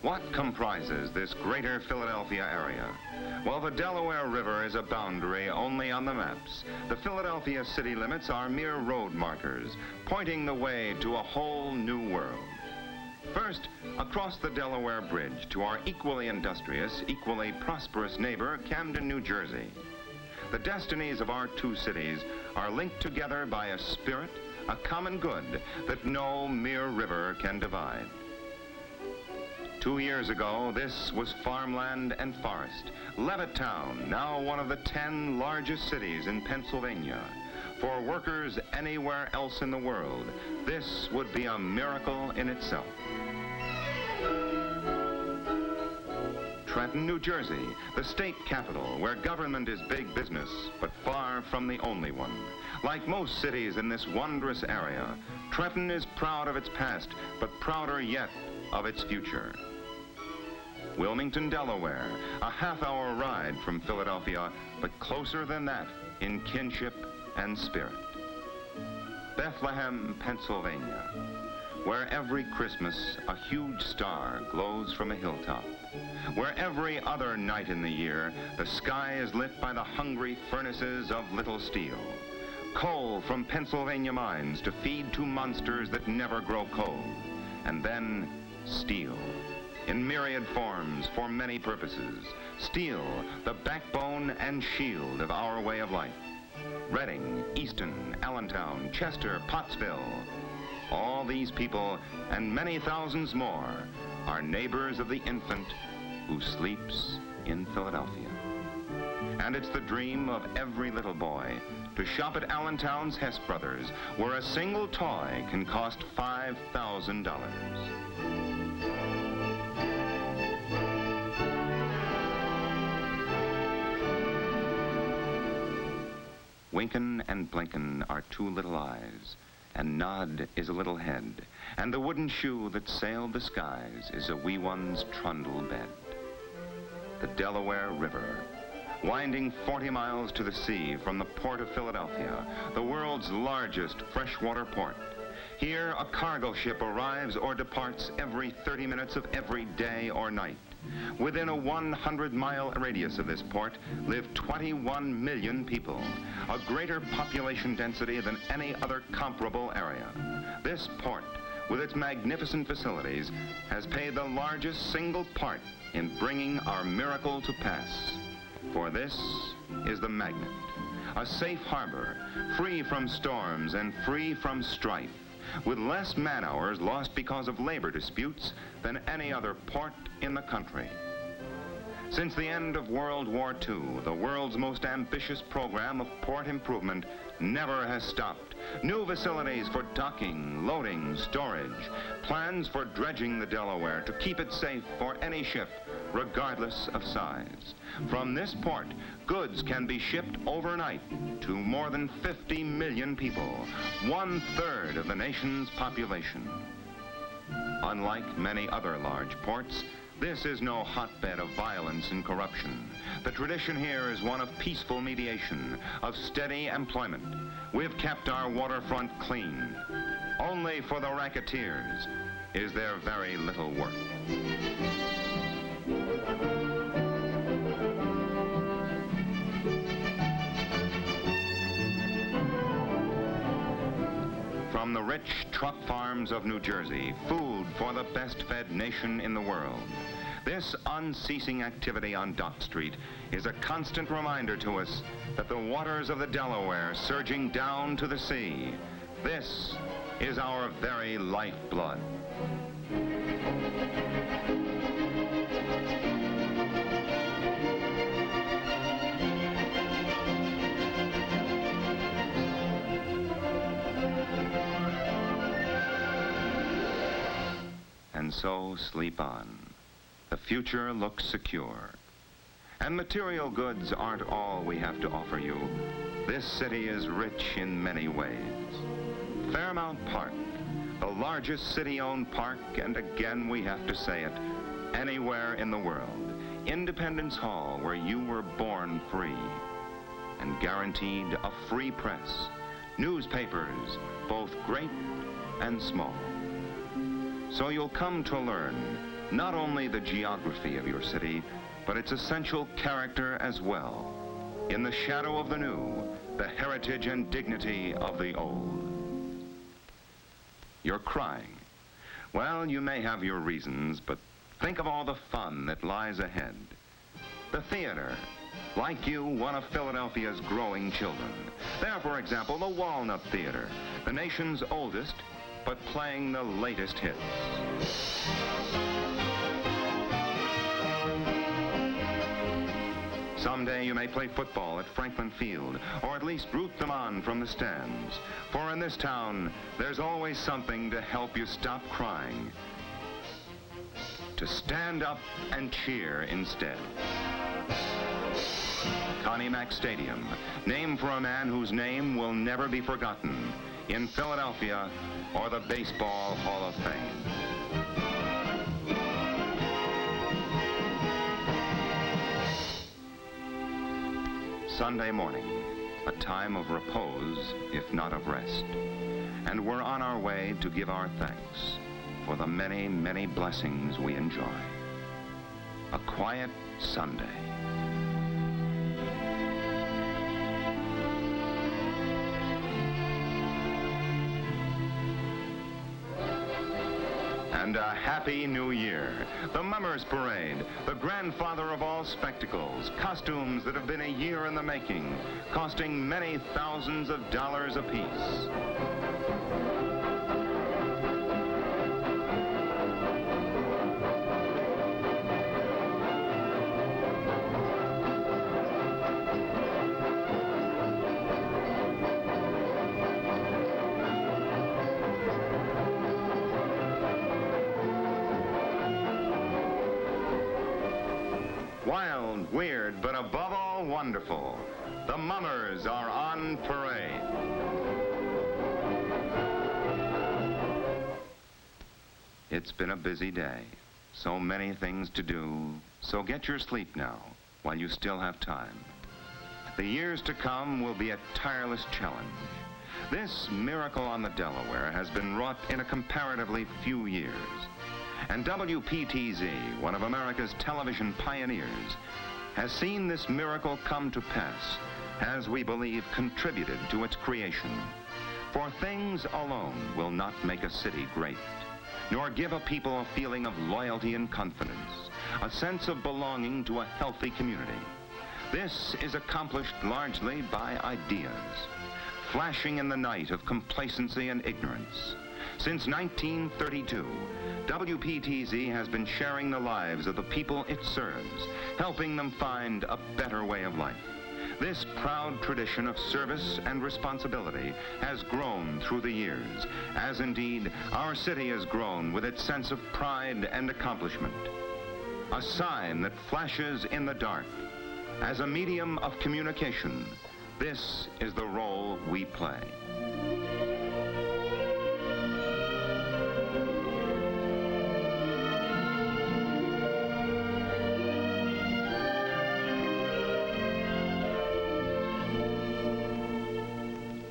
What comprises this greater Philadelphia area? While the Delaware River is a boundary only on the maps, the Philadelphia city limits are mere road markers, pointing the way to a whole new world. First, across the Delaware Bridge to our equally industrious, equally prosperous neighbor, Camden, New Jersey. The destinies of our two cities are linked together by a spirit, a common good that no mere river can divide. 2 years ago, this was farmland and forest. Levittown, now one of the 10 largest cities in Pennsylvania. For workers anywhere else in the world, this would be a miracle in itself. Trenton, New Jersey, the state capital, where government is big business, but far from the only one. Like most cities in this wondrous area, Trenton is proud of its past, but prouder yet of its future. Wilmington, Delaware, a half-hour ride from Philadelphia, but closer than that in kinship and spirit. Bethlehem, Pennsylvania, where every Christmas a huge star glows from a hilltop, where every other night in the year the sky is lit by the hungry furnaces of Little Steel. Coal from Pennsylvania mines to feed to monsters that never grow cold. And then steel, in myriad forms for many purposes. Steel, the backbone and shield of our way of life. Reading, Easton, Allentown, Chester, Pottsville. All these people, and many thousands more, are neighbors of the infant who sleeps in Philadelphia. And it's the dream of every little boy to shop at Allentown's Hess Brothers, where a single toy can cost $5,000. Winkin' and blinkin' are two little eyes, and Nod is a little head, and the wooden shoe that sailed the skies is a wee one's trundle bed. The Delaware River, winding 40 miles to the sea from the port of Philadelphia, the world's largest freshwater port. Here, a cargo ship arrives or departs every 30 minutes of every day or night. Within a 100-mile radius of this port live 21 million people, a greater population density than any other comparable area. This port, with its magnificent facilities, has played the largest single part in bringing our miracle to pass. For this is the magnet, a safe harbor, free from storms and free from strife, with less man-hours lost because of labor disputes than any other port in the country. Since the end of World War II, the world's most ambitious program of port improvement never has stopped. New facilities for docking, loading, storage, plans for dredging the Delaware to keep it safe for any ship, regardless of size. From this port, goods can be shipped overnight to more than 50 million people, 1/3 of the nation's population. Unlike many other large ports, this is no hotbed of violence and corruption. The tradition here is one of peaceful mediation, of steady employment. We've kept our waterfront clean. Only for the racketeers is there very little work. From the rich truck farms of New Jersey, food for the best-fed nation in the world. This unceasing activity on Dock Street is a constant reminder to us that the waters of the Delaware surging down to the sea, this is our very lifeblood. And so sleep on. The future looks secure. And material goods aren't all we have to offer you. This city is rich in many ways. Fairmount Park, the largest city-owned park, and again we have to say it, anywhere in the world. Independence Hall, where you were born free. And guaranteed a free press. Newspapers, both great and small. So you'll come to learn not only the geography of your city, but its essential character as well. In the shadow of the new, the heritage and dignity of the old. You're crying. Well, you may have your reasons, but think of all the fun that lies ahead. The theater, like you, one of Philadelphia's growing children. There, for example, the Walnut Theater, the nation's oldest, but playing the latest hits. Someday you may play football at Franklin Field, or at least root them on from the stands. For in this town, there's always something to help you stop crying. To stand up and cheer instead. Connie Mack Stadium, named for a man whose name will never be forgotten in Philadelphia or the Baseball Hall of Fame. Sunday morning, a time of repose, if not of rest. And we're on our way to give our thanks for the many, many blessings we enjoy. A quiet Sunday. And a happy new year. The Mummers Parade, the grandfather of all spectacles, costumes that have been a year in the making, costing many thousands of dollars apiece. Wild, weird, but above all wonderful. The Mummers are on parade. It's been a busy day. So many things to do. So get your sleep now, while you still have time. The years to come will be a tireless challenge. This miracle on the Delaware has been wrought in a comparatively few years. And WPTZ, one of America's television pioneers, has seen this miracle come to pass, has, we believe, contributed to its creation. For things alone will not make a city great, nor give a people a feeling of loyalty and confidence, a sense of belonging to a healthy community. This is accomplished largely by ideas, flashing in the night of complacency and ignorance. Since 1932, WPTZ has been sharing the lives of the people it serves, helping them find a better way of life. This proud tradition of service and responsibility has grown through the years, as indeed our city has grown with its sense of pride and accomplishment. A sign that flashes in the dark. As a medium of communication, this is the role we play.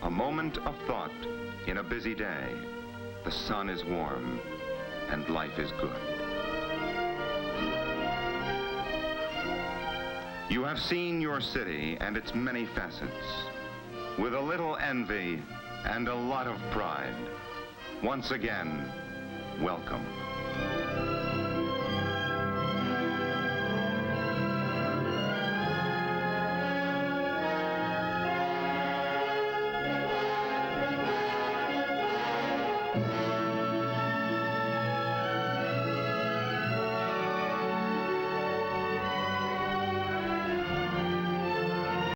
A moment of thought in a busy day. The sun is warm and life is good. You have seen your city and its many facets with a little envy and a lot of pride. Once again, welcome.